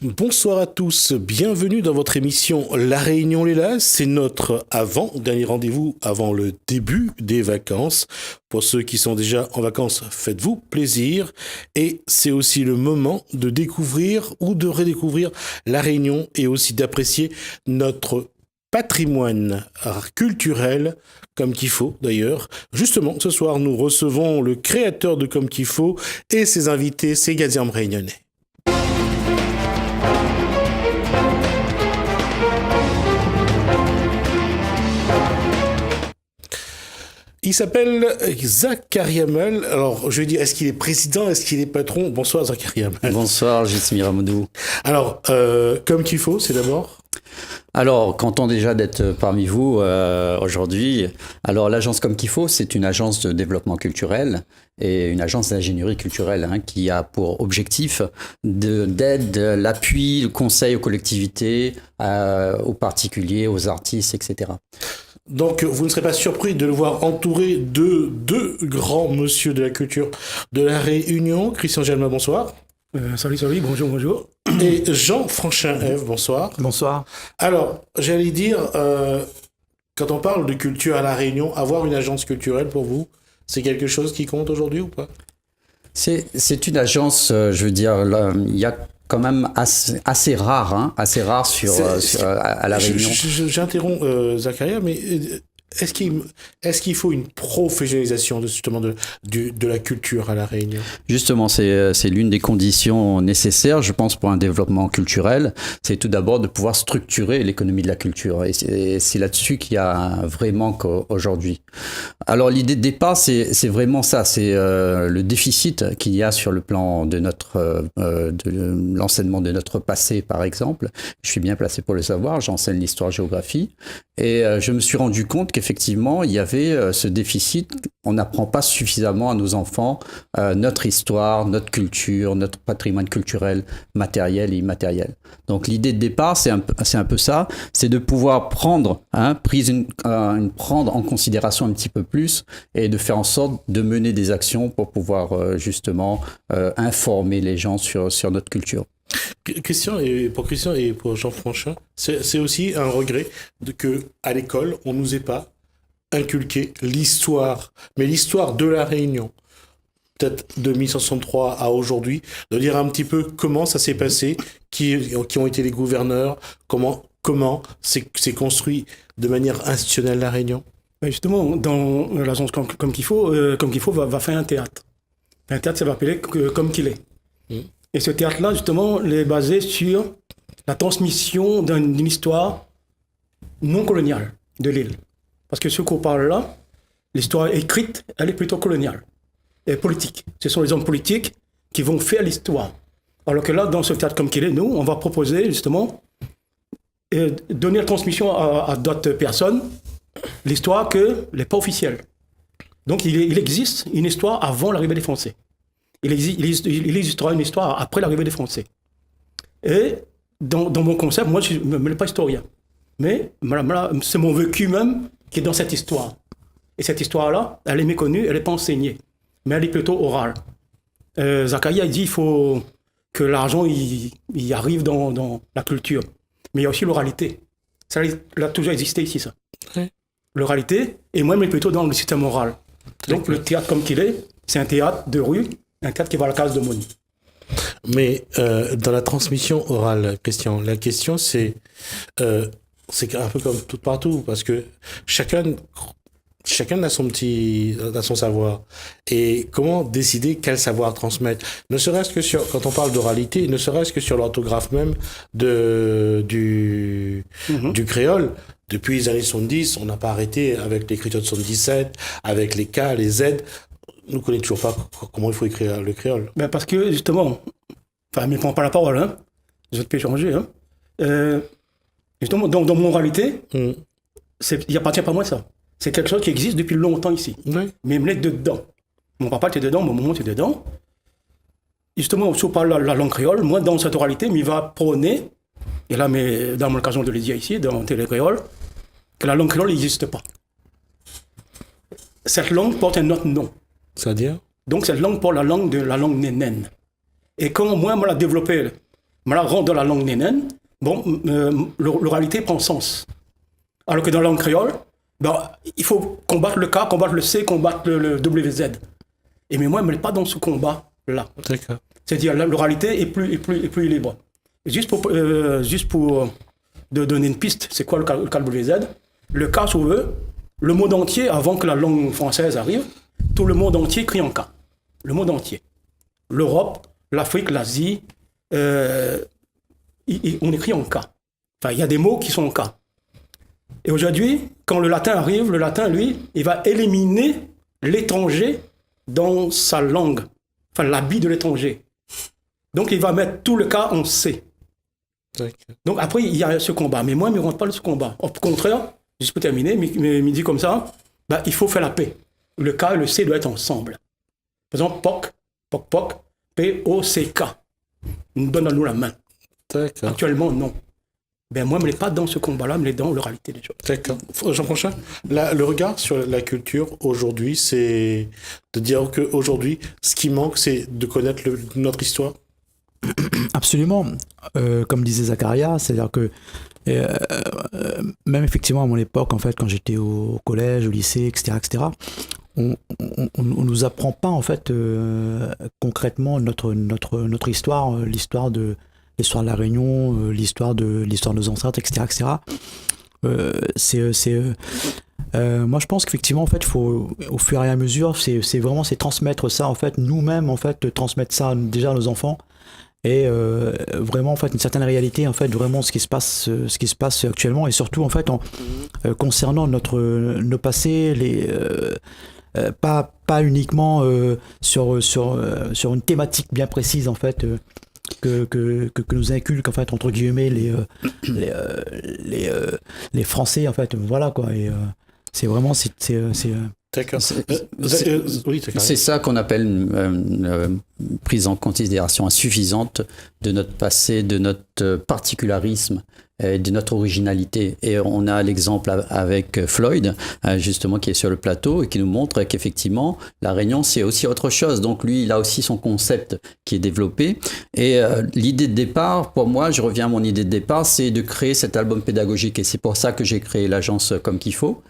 Bonsoir à tous, bienvenue dans votre émission La Réunion Léla. C'est notre avant-dernier rendez-vous avant le début des vacances. Pour ceux qui sont déjà en vacances, faites-vous plaisir. Et c'est aussi le moment de découvrir ou de redécouvrir La Réunion et aussi d'apprécier notre patrimoine culturel comme qu'il faut d'ailleurs. Justement, ce soir, nous recevons le créateur de Comme qu'il faut et ses invités, ses Gaziam réunionnais. Il s'appelle Zakaria Mel. Alors, je vais dire, est-ce qu'il est président, est-ce qu'il est patron? Bonsoir, Zakaria Mel. Bonsoir, Jismi Ramoudou. Alors, Comme qu'il faut, c'est d'abord? Alors, content déjà d'être parmi vous aujourd'hui. Alors, l'agence Comme qu'il faut, c'est une agence de développement culturel et une agence d'ingénierie culturelle qui a pour objectif d'aide, l'appui, le conseil aux collectivités, aux particuliers, aux artistes, etc. Donc, vous ne serez pas surpris de le voir entouré de deux grands monsieur de la culture de la Réunion. Christian Jalma, bonsoir. Salut, bonjour. Et Jean Franchin-Ève, bonsoir. Bonsoir. Alors, j'allais dire, quand on parle de culture à la Réunion, avoir une agence culturelle pour vous, c'est quelque chose qui compte aujourd'hui ou pas? C'est une agence, je veux dire, là, il y a quand même assez rare à La Réunion. J'interromps Zakaria, mais est-ce qu'il faut une professionnalisation justement de la culture à La Réunion? Justement, c'est l'une des conditions nécessaires, je pense, pour un développement culturel. C'est tout d'abord de pouvoir structurer l'économie de la culture. Et c'est là-dessus qu'il y a un vrai manque aujourd'hui. Alors, l'idée de départ, c'est vraiment ça. C'est le déficit qu'il y a sur le plan de l'enseignement de notre passé, par exemple. Je suis bien placé pour le savoir. J'enseigne l'histoire-géographie. Et je me suis rendu compte qu'effectivement, il y avait ce déficit. On n'apprend pas suffisamment à nos enfants notre histoire, notre culture, notre patrimoine culturel matériel et immatériel. Donc l'idée de départ, c'est un peu ça, c'est de pouvoir prendre en considération un petit peu plus et de faire en sorte de mener des actions pour pouvoir justement informer les gens sur notre culture. Christian et pour Jean Franchin, c'est aussi un regret que à l'école on nous ait pas inculqué l'histoire, mais l'histoire de la Réunion, peut-être de 1163 à aujourd'hui, de dire un petit peu comment ça s'est passé, qui ont été les gouverneurs, comment s'est construit de manière institutionnelle la Réunion. Justement, dans l'agence Comme qu'il faut va faire un théâtre. Un théâtre, ça va appeler Comme qu'il est. Et ce théâtre-là, justement, il est basé sur la transmission d'une histoire non coloniale de l'île. Parce que ce qu'on parle là, l'histoire écrite, elle est plutôt coloniale et politique. Ce sont les hommes politiques qui vont faire l'histoire. Alors que là, dans ce théâtre Comme qu'il est, nous, on va proposer justement donner la transmission à d'autres personnes, l'histoire que n'est pas officielle. Donc il existe une histoire avant l'arrivée des Français. Il existera une histoire après l'arrivée des Français. Et dans mon concept, moi, je ne suis pas historien. Mais c'est mon vécu même qui est dans cette histoire. Et cette histoire-là, elle est méconnue, elle n'est pas enseignée. Mais elle est plutôt orale. Zakaria dit qu'il faut que l'argent il arrive dans la culture. Mais il y a aussi l'oralité. Ça a toujours existé ici, ça. Oui. L'oralité, et moi, mais plutôt dans le système oral. Donc le théâtre Comme qu'il est, c'est un théâtre de rue, un théâtre qui va à la case de monnaie. Mais dans la transmission orale, Christian, la question c'est un peu comme tout partout, parce que chacun a son savoir. Et comment décider quel savoir transmettre? Ne serait-ce que quand on parle d'oralité, ne serait-ce que sur l'orthographe même du créole. Depuis les années 70, on n'a pas arrêté avec l'écriture de 77, avec les K, les Z. Nous ne connaissons toujours pas comment il faut écrire le créole. Ben parce que, justement, enfin, ne me prends pas la parole, hein. Je peux changer, hein. Justement, dans mon oralité, il n'appartient pas à moi ça. C'est quelque chose qui existe depuis longtemps ici. Oui. Mais il me l'est dedans. Mon papa était dedans, mon maman était dedans. Justement, si on parle la langue créole, moi, dans cette oralité, il va prôner, et là, mais dans l'occasion de le dire ici, dans Télé Créole, que la langue créole n'existe pas. Cette langue porte un autre nom. C'est-à-dire? Donc, cette langue porte la langue nénène. Et quand moi, je l'ai développé, Mais là, on rentre dans la langue nénène, bon, l'oralité prend sens. Alors que dans la langue créole, ben, il faut combattre le K, combattre le C, combattre le WZ. Et mais moi, je ne suis pas dans ce combat-là. D'accord. C'est-à-dire l'oralité est plus libre. Juste pour de donner une piste, c'est quoi le KWZ? Le K, si on veut, le monde entier, avant que la langue française arrive, tout le monde entier crie en K. Le monde entier. L'Europe, l'Afrique, l'Asie, on écrit en K. Enfin, il y a des mots qui sont en K. Et aujourd'hui, quand le latin arrive, le latin, lui, il va éliminer l'étranger dans sa langue. Enfin, l'habit de l'étranger. Donc, il va mettre tout le K en C. D'accord. Donc, après, il y a ce combat. Mais moi, je ne rentre pas dans ce combat. Au contraire, juste pour terminer, mais dit comme ça, bah, il faut faire la paix. Le K et le C doivent être ensemble. Par exemple, POC, P-O-C-K. Donne-nous la main. D'accord. Actuellement, non. Ben moi, je ne suis pas dans ce combat-là, mais dans l'oralité des choses. D'accord. Jean Prochain, le regard sur la culture aujourd'hui, c'est de dire qu'aujourd'hui, ce qui manque, c'est de connaître notre histoire. Absolument. Comme disait Zacharia, c'est-à-dire que même effectivement à mon époque, en fait, quand j'étais au collège, au lycée, etc., on nous apprend pas en fait concrètement notre histoire, l'histoire de la Réunion, l'histoire de nos ancêtres, etc., moi je pense qu'effectivement en fait faut au fur et à mesure c'est vraiment transmettre ça en fait nous-mêmes en fait transmettre ça déjà à nos enfants et vraiment en fait une certaine réalité en fait vraiment ce qui se passe actuellement et surtout en fait concernant nos passés pas uniquement sur une thématique bien précise en fait que nous inculquent en fait entre guillemets les Français en fait, voilà quoi. Et c'est vraiment D'accord. C'est ça qu'on appelle une prise en considération insuffisante de notre passé, de notre particularisme, de notre originalité. Et on a l'exemple avec Floyd, justement, qui est sur le plateau et qui nous montre qu'effectivement, la Réunion, c'est aussi autre chose. Donc lui, il a aussi son concept qui est développé. Et l'idée de départ, pour moi, je reviens à mon idée de départ, c'est de créer cet album pédagogique. Et c'est pour ça que j'ai créé l'agence Comme qu'il faut.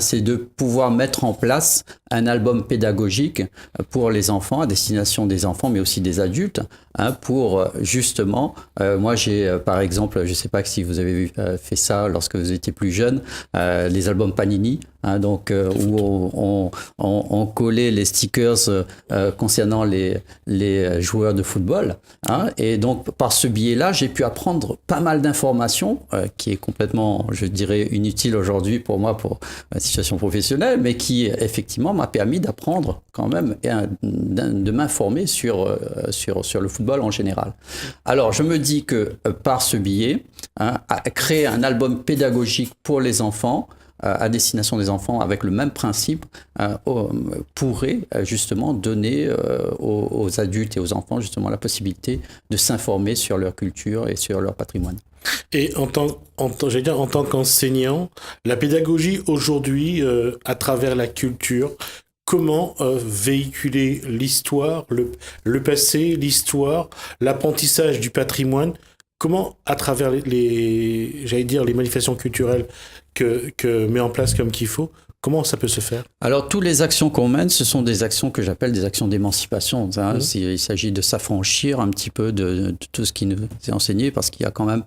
C'est de pouvoir mettre en place un album pédagogique pour les enfants, à destination des enfants, mais aussi des adultes, pour justement, moi j'ai par exemple, je ne sais pas si vous avez fait ça lorsque vous étiez plus jeune, les albums Panini, donc où on collait les stickers concernant les joueurs de football, et donc par ce biais-là, j'ai pu apprendre pas mal d'informations qui est complètement, je dirais, inutile aujourd'hui pour moi pour ma situation professionnelle, mais qui effectivement m'a permis d'apprendre quand même et de m'informer sur le football en général. Alors je me dis que par ce biais, créer un album pédagogique pour les enfants à destination des enfants avec le même principe pourrait justement donner aux adultes et aux enfants justement la possibilité de s'informer sur leur culture et sur leur patrimoine. Et en tant qu'enseignant, la pédagogie aujourd'hui, à travers la culture, comment véhiculer l'histoire, le passé, l'histoire, l'apprentissage du patrimoine, comment à travers les manifestations culturelles que met en place Comme qu'il faut, comment ça peut se faire? Alors, toutes les actions qu'on mène, ce sont des actions que j'appelle des actions d'émancipation. Il s'agit de s'affranchir un petit peu de tout ce qui nous est enseigné, parce qu'il y a quand même,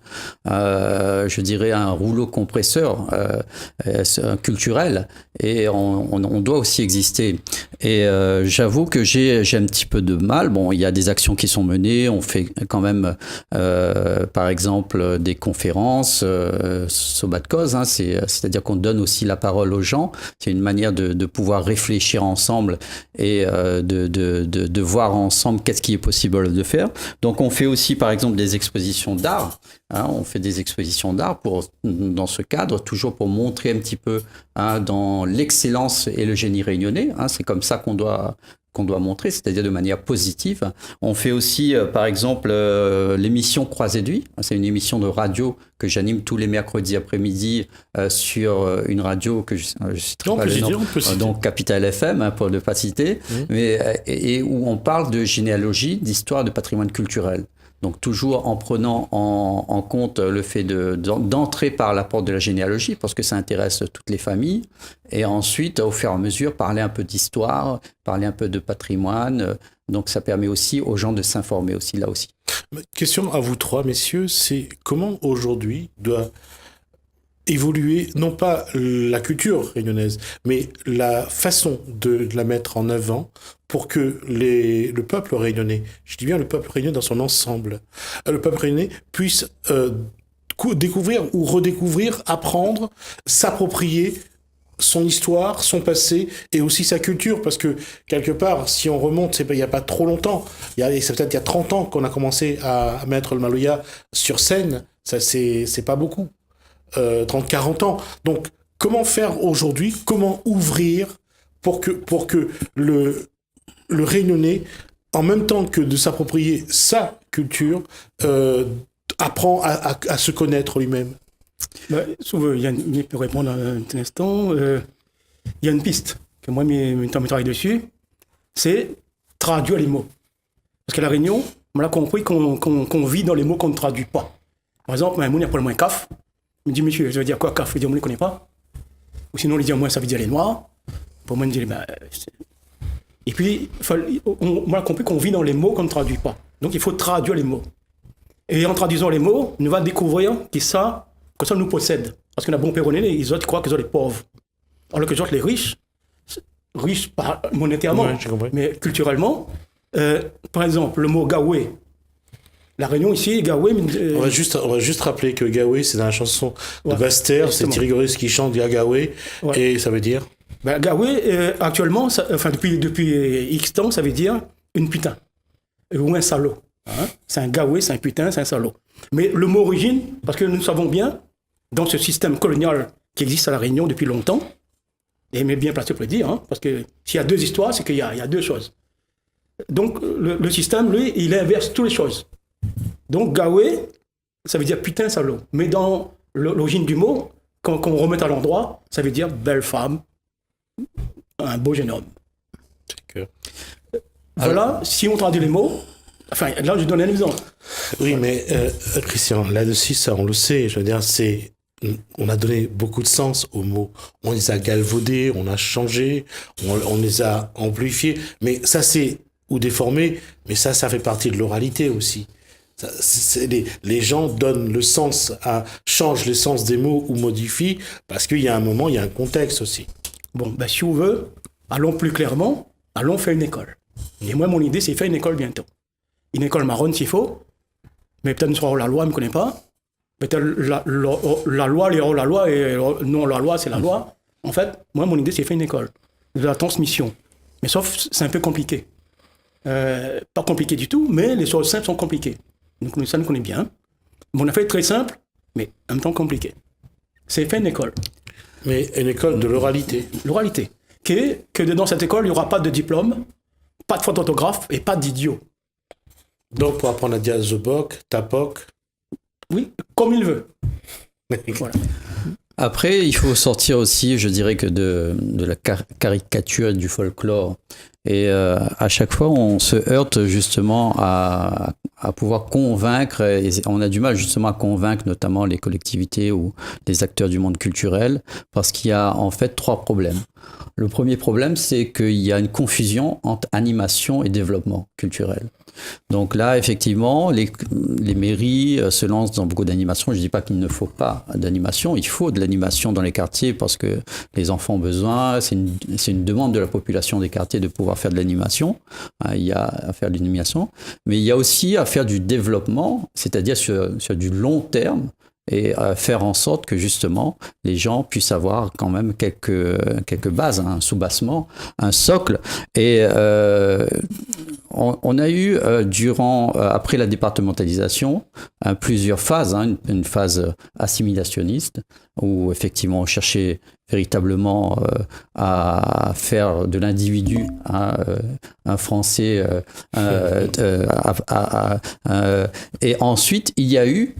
je dirais, un rouleau compresseur culturel, et on doit aussi exister. Et j'avoue que j'ai un petit peu de mal. Bon, il y a des actions qui sont menées, on fait quand même, par exemple, des conférences, sobat de cause, c'est-à-dire qu'on donne aussi la parole aux gens. C'est une manière de pouvoir réfléchir ensemble et de voir ensemble qu'est-ce qui est possible de faire. Donc on fait aussi par exemple des expositions d'art. On fait des expositions d'art dans ce cadre, toujours pour montrer un petit peu dans l'excellence et le génie réunionnais. C'est comme ça qu'on doit montrer, c'est-à-dire de manière positive. On fait aussi, par exemple, l'émission Croisée de Vie. C'est une émission de radio que j'anime tous les mercredis après-midi sur une radio que je citerai pas le nom, donc Capital FM, pour ne pas citer, mais, et où on parle de généalogie, d'histoire, de patrimoine culturel. Donc toujours en prenant en compte le fait d'entrer par la porte de la généalogie, parce que ça intéresse toutes les familles, et ensuite, au fur et à mesure, parler un peu d'histoire, parler un peu de patrimoine. Donc ça permet aussi aux gens de s'informer aussi là aussi. Question à vous trois, messieurs, c'est comment aujourd'hui doit évoluer, non pas la culture réunionnaise, mais la façon de la mettre en avant pour que le peuple réunionnais, je dis bien le peuple réunionnais dans son ensemble, le peuple réunionnais puisse découvrir ou redécouvrir, apprendre, s'approprier son histoire, son passé et aussi sa culture, parce que quelque part, si on remonte, il n'y a pas trop longtemps, c'est peut-être il y a 30 ans qu'on a commencé à mettre le Maloya sur scène, ça c'est pas beaucoup. 30-40 ans. Donc, comment faire aujourd'hui, comment ouvrir pour que le Réunionnais, en même temps que de s'approprier sa culture, apprend à se connaître lui-même. Il peut répondre un instant. Il y a une piste que moi, je travaille dessus, c'est traduire les mots. Parce qu'à La Réunion, on a compris qu'on vit dans les mots qu'on ne traduit pas. Par exemple, un mot, il n'y a pas le moins CAF. Il me dit, monsieur, ça veut dire quoi, CAF? Il dit, on ne les connaît pas. Ou sinon, il dit, moi, ça veut dire les Noirs. Pour moi, il me dit, et puis, on a compris qu'on vit dans les mots qu'on ne traduit pas. Donc, il faut traduire les mots. Et en traduisant les mots, on va découvrir que ça nous possède. Parce qu'on a bon péronné, les autres croient qu'ils sont les pauvres. Alors que les autres, les riches pas monétairement, ouais, mais culturellement. Par exemple, le mot Gawé. La Réunion ici, Gawé... On va juste rappeler que Gawé, c'est dans la chanson de Bastère, c'est Thierry Goris qui chante Gawé, ouais. Et ça veut dire Gawé, actuellement, depuis X temps, ça veut dire une putain, ou un salaud. Hein? C'est un Gawé, c'est un putain, c'est un salaud. Mais le mot origine, parce que nous savons bien, dans ce système colonial qui existe à La Réunion depuis longtemps, et mais bien placé pour le dire, hein, parce que s'il y a deux histoires, c'est qu'il y a deux choses. Donc le système, lui, il inverse toutes les choses. Donc Gawé, ça veut dire putain, salaud. Mais dans l'origine du mot, quand on remet à l'endroit, ça veut dire belle femme, un beau jeune homme. Voilà, si on traduit les mots, enfin, là, je donne un exemple. Oui, mais Christian, là-dessus, ça, on le sait. Je veux dire, on a donné beaucoup de sens aux mots. On les a galvaudés, on a changé, on les a amplifiés. Mais ça, ou déformé, mais ça fait partie de l'oralité aussi. Les gens donnent le sens, changent le sens des mots ou modifient, parce qu'il y a un moment, il y a un contexte aussi. Bon, si on veut, allons plus clairement, allons faire une école. Et moi, mon idée, c'est faire une école bientôt. Une école marronne s'il faut, mais peut-être sur la loi, je ne connais pas. Peut-être la loi, la loi, et non, la loi, c'est la loi. En fait, moi, mon idée, c'est faire une école. De la transmission. Mais sauf, c'est un peu compliqué. Pas compliqué du tout, mais les choses simples sont compliquées. Donc, ça, nous connaît bien. On a fait très simple, mais en même temps compliqué. C'est faire une école. Mais une école de l'oralité. L'oralité. Que dans cette école, il n'y aura pas de diplôme, pas de faute d'orthographe et pas d'idiot. Donc, pour apprendre à dire The Boc, Tapoc. Oui, comme il veut. Voilà. Après, il faut sortir aussi, je dirais, que de la caricature du folklore. Et à chaque fois, on se heurte justement à pouvoir convaincre, et on a du mal justement à convaincre notamment les collectivités ou les acteurs du monde culturel, parce qu'il y a en fait 3 problèmes. Le premier problème, c'est qu'il y a une confusion entre animation et développement culturel. Donc là, effectivement, les mairies se lancent dans beaucoup d'animation. Je ne dis pas qu'il ne faut pas d'animation. Il faut de l'animation dans les quartiers parce que les enfants ont besoin. C'est une demande de la population des quartiers de pouvoir faire de l'animation. Il y a à faire de l'animation. Mais il y a aussi à faire du développement, c'est-à-dire sur du long terme, et faire en sorte que justement les gens puissent avoir quand même quelques bases, un soubassement, un socle. Et on a eu après la départementalisation plusieurs phases, une phase assimilationniste où effectivement on cherchait véritablement à faire de l'individu un français. Et ensuite, il y a eu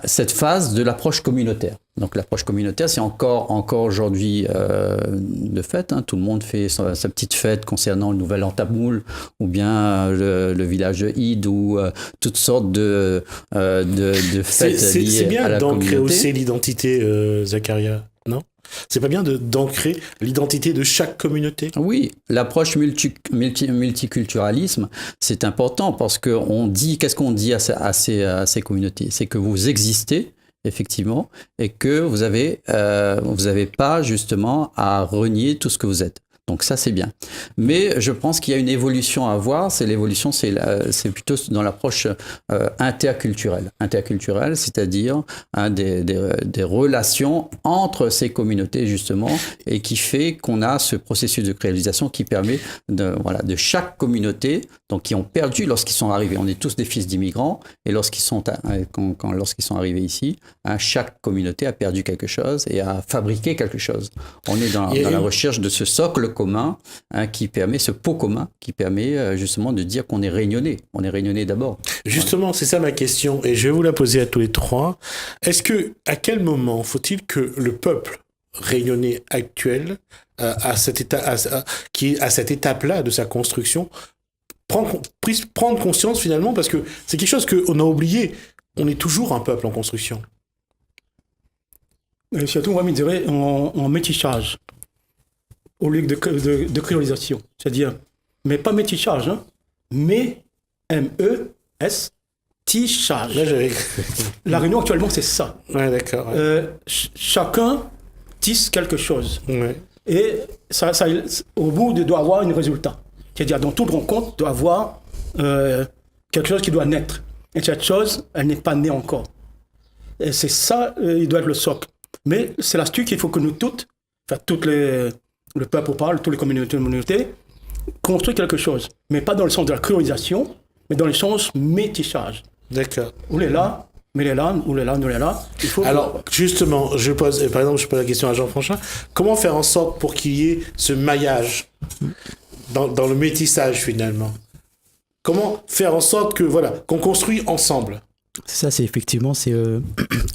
cette phase de l'approche communautaire. Donc l'approche communautaire, c'est encore aujourd'hui de fête. Tout le monde fait sa petite fête concernant le Nouvel An tamoul ou bien le village de Eid ou toutes sortes de fêtes liées c'est bien à la d'ancrer communauté. aussi l'identité, Zacharia, non? C'est pas bien d'ancrer l'identité de chaque communauté? Oui, l'approche multiculturalisme, c'est important parce qu'on dit, qu'est-ce qu'on dit à ces communautés? C'est que vous existez, effectivement, et que vous avez pas justement à renier tout ce que vous êtes. Donc ça, c'est bien. Mais je pense qu'il y a une évolution à voir. C'est plutôt dans l'approche interculturelle. Interculturelle, c'est-à-dire des relations entre ces communautés, justement, et qui fait qu'on a ce processus de créolisation qui permet de chaque communauté, donc qui ont perdu lorsqu'ils sont arrivés. On est tous des fils d'immigrants, et lorsqu'ils sont arrivés ici, chaque communauté a perdu quelque chose et a fabriqué quelque chose. On est dans la recherche de ce socle commun qui permet, ce pot commun qui permet justement de dire qu'on est réunionnais. On est réunionnais d'abord. Justement, c'est ça ma question, et je vais vous la poser à tous les trois. À quel moment faut-il que le peuple réunionnais actuel, à cette étape-là de sa construction, puisse prendre conscience finalement, parce que c'est quelque chose qu'on a oublié, on est toujours un peuple en construction. Et surtout, moi, je dirais en métissage, au lieu de créolisation. C'est-à-dire, mais pas métissage, mais M-E-S, tissage. La Réunion, actuellement, c'est ça. Ouais, d'accord. Ouais. Chacun tisse quelque chose. Ouais. Et ça, au bout, doit avoir un résultat. C'est-à-dire, dans toute rencontre, doit avoir quelque chose qui doit naître. Et cette chose, elle n'est pas née encore. Et c'est ça, il doit être le socle. Mais c'est l'astuce qu'il faut que nous toutes, le peuple parle, toutes les communautés, construisent quelque chose. Mais pas dans le sens de la créolisation, mais dans le sens métissage. D'accord. Où est là, mais il est là, où est là, nous est là. Alors, justement, je pose la question à Jean Franchin. Comment faire en sorte pour qu'il y ait ce maillage dans le métissage, finalement? Comment faire en sorte qu'on construit ensemble? Ça, c'est effectivement,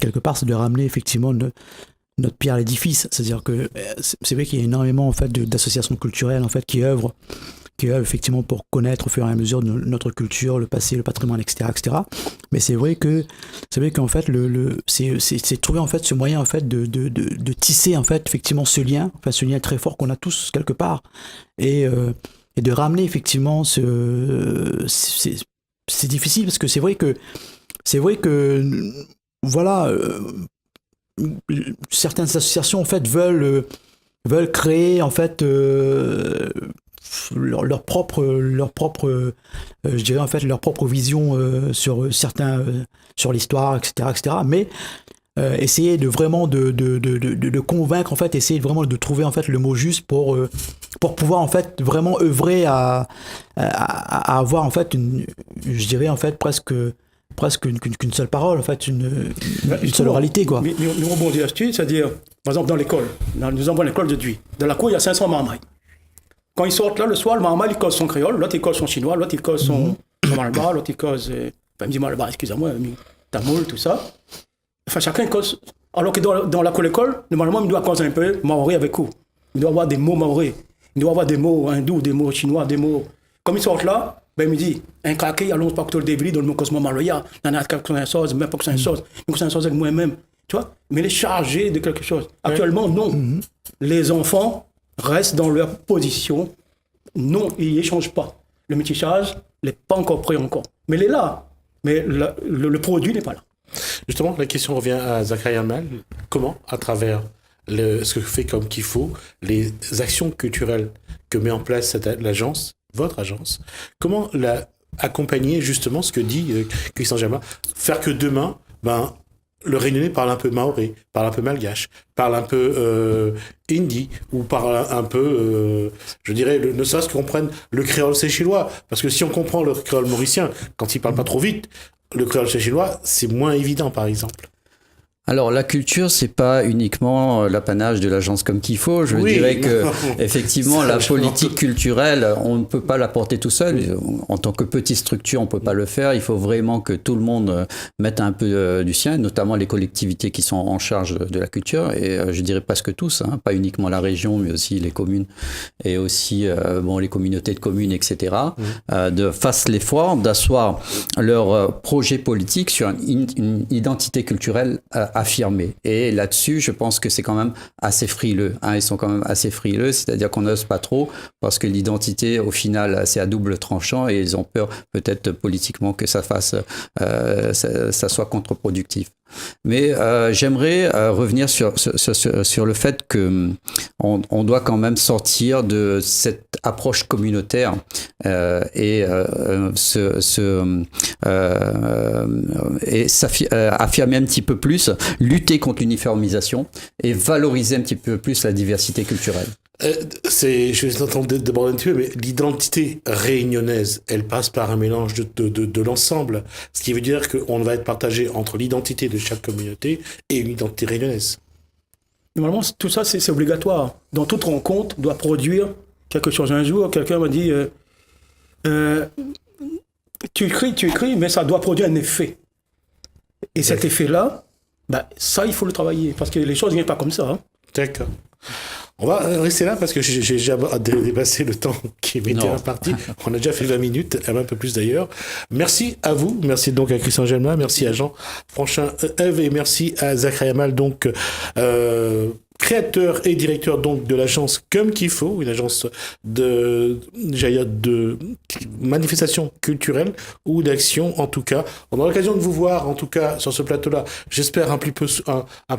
quelque part, c'est de ramener effectivement notre pierre à l'édifice. C'est-à-dire que c'est vrai qu'il y a énormément en fait d'associations culturelles en fait qui œuvrent effectivement pour connaître au fur et à mesure notre culture, le passé, le patrimoine, etc., etc. Mais c'est vrai qu'en fait c'est trouver en fait ce moyen en fait de tisser en fait effectivement ce lien très fort qu'on a tous quelque part et de ramener effectivement c'est difficile parce que c'est vrai que voilà, certaines associations en fait veulent créer en fait leur propre je dirais en fait leur propre vision sur l'histoire, etc., mais essayer de vraiment de convaincre en fait, essayer vraiment de trouver en fait le mot juste pour pouvoir en fait vraiment œuvrer à avoir en fait je dirais en fait presque qu'une seule parole, en fait, une seule oralité, quoi. Mais nous rebondissons là-dessus, c'est-à-dire, par exemple, dans l'école, nous avons l'école de Duy. Dans la cour, il y a 500 marmailles. Quand ils sortent là, le soir, le marmaille, il cause son créole, l'autre, il cause son chinois, l'autre, il cause son malbar, l'autre, il cause... il me dit malbar, excusez-moi, tamoul, tout ça. Enfin, chacun cause... Alors que dans l'école, normalement, il doit causer un peu maoré avec vous. Il doit avoir des mots maoré. Il doit avoir des mots hindous, des mots chinois, des mots... Comme ils sortent là, il me dit, un craqué, allons pas que le débris dans le cosmo maloya, dans la chose, même pas que c'est une chose, mais que c'est une chose avec moi-même, tu vois, mais les charger de quelque chose. Actuellement, non. Les enfants restent dans leur position. Non, ils n'échangent pas. Le métissage n'est pas encore prêt encore. Mais il est là. Mais le produit n'est pas là. Justement, la question revient à Zacharia Mal. Comment, à travers ce que fait comme qu'il faut, les actions culturelles que met en place l'agence, votre agence, comment accompagner justement ce que dit Christian Germain, faire que demain, le Réunionnais parle un peu maoré, parle un peu malgache, parle un peu hindi, ou parle un peu, je dirais, ne serait-ce qu'on comprenne le créole séchillois, parce que si on comprend le créole mauricien, quand il parle pas trop vite, le créole séchillois, c'est moins évident, par exemple. Alors la culture, c'est pas uniquement l'apanage de l'agence Comme qu'il faut. Je dirais que effectivement la politique culturelle, on ne peut pas la porter tout seul. En tant que petite structure, on peut pas le faire. Il faut vraiment que tout le monde mette un peu du sien, notamment les collectivités qui sont en charge de la culture. Et je dirais presque tous, hein, pas uniquement la région, mais aussi les communes et aussi les communautés de communes, etc. De fassent l'effort d'asseoir leur projet politique sur une identité culturelle affirmé. Et là-dessus, je pense que c'est quand même assez frileux. Hein, ils sont quand même assez frileux, c'est-à-dire qu'on n'ose pas trop parce que l'identité, au final, c'est à double tranchant et ils ont peur peut-être politiquement que ça soit contre-productif. Mais j'aimerais revenir sur le fait que on doit quand même sortir de cette approche communautaire et affirmer un petit peu plus, lutter contre l'uniformisation et valoriser un petit peu plus la diversité culturelle. Je vais t'entendre déborder un petit peu, mais l'identité réunionnaise, elle passe par un mélange de l'ensemble, ce qui veut dire qu'on va être partagé entre l'identité de chaque communauté et une identité réunionnaise. Normalement, tout ça, c'est obligatoire. Dans toute rencontre, doit produire quelque chose. Un jour, quelqu'un m'a dit tu écris, mais ça doit produire un effet. Et cet effet-là, ça, il faut le travailler, parce que les choses ne viennent pas comme ça. Hein. D'accord. On va rester là parce que j'ai déjà dépassé le temps qui m'était imparti. On a déjà fait 20 minutes, un peu plus d'ailleurs. Merci à vous. Merci donc à Christian Gelma, merci à Jean Franchin-Ève et merci à Zachary Amal, donc créateur et directeur donc de l'agence Comme qu'il faut, une agence de manifestation culturelle ou d'action en tout cas. On aura l'occasion de vous voir en tout cas sur ce plateau-là, j'espère un peu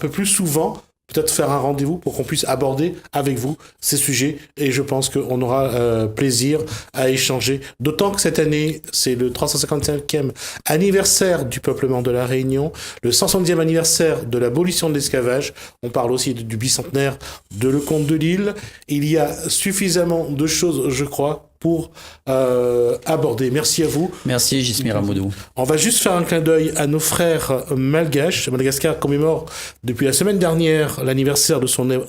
plus souvent. Peut-être faire un rendez-vous pour qu'on puisse aborder avec vous ces sujets et je pense qu'on aura plaisir à échanger. D'autant que cette année, c'est le 355e anniversaire du peuplement de la Réunion, le 160e anniversaire de l'abolition de l'esclavage. On parle aussi du bicentenaire de Lecomte de Lille. Il y a suffisamment de choses, je crois, pour aborder. Merci à vous. Merci Jismir Amoudou. On va juste faire un clin d'œil à nos frères malgaches. Madagascar commémore depuis la semaine dernière l'anniversaire de son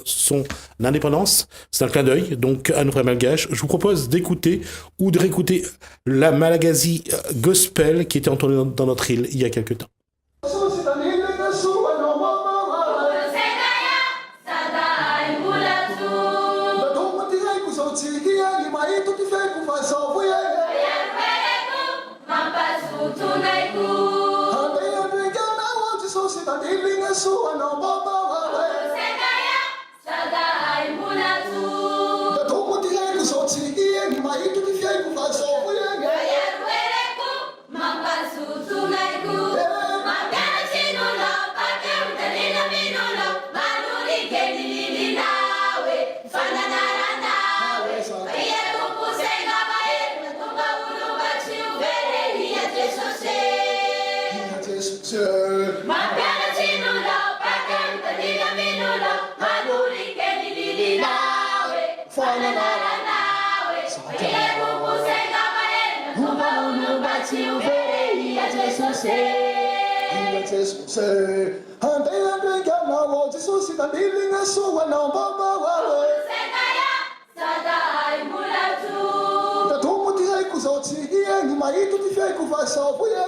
indépendance. C'est un clin d'œil donc à nos frères malgaches. Je vous propose d'écouter ou de réécouter la Malagasy Gospel qui était entendue dans notre île il y a quelques temps. Kuzothi iye ngima yithu tifike kuva so buye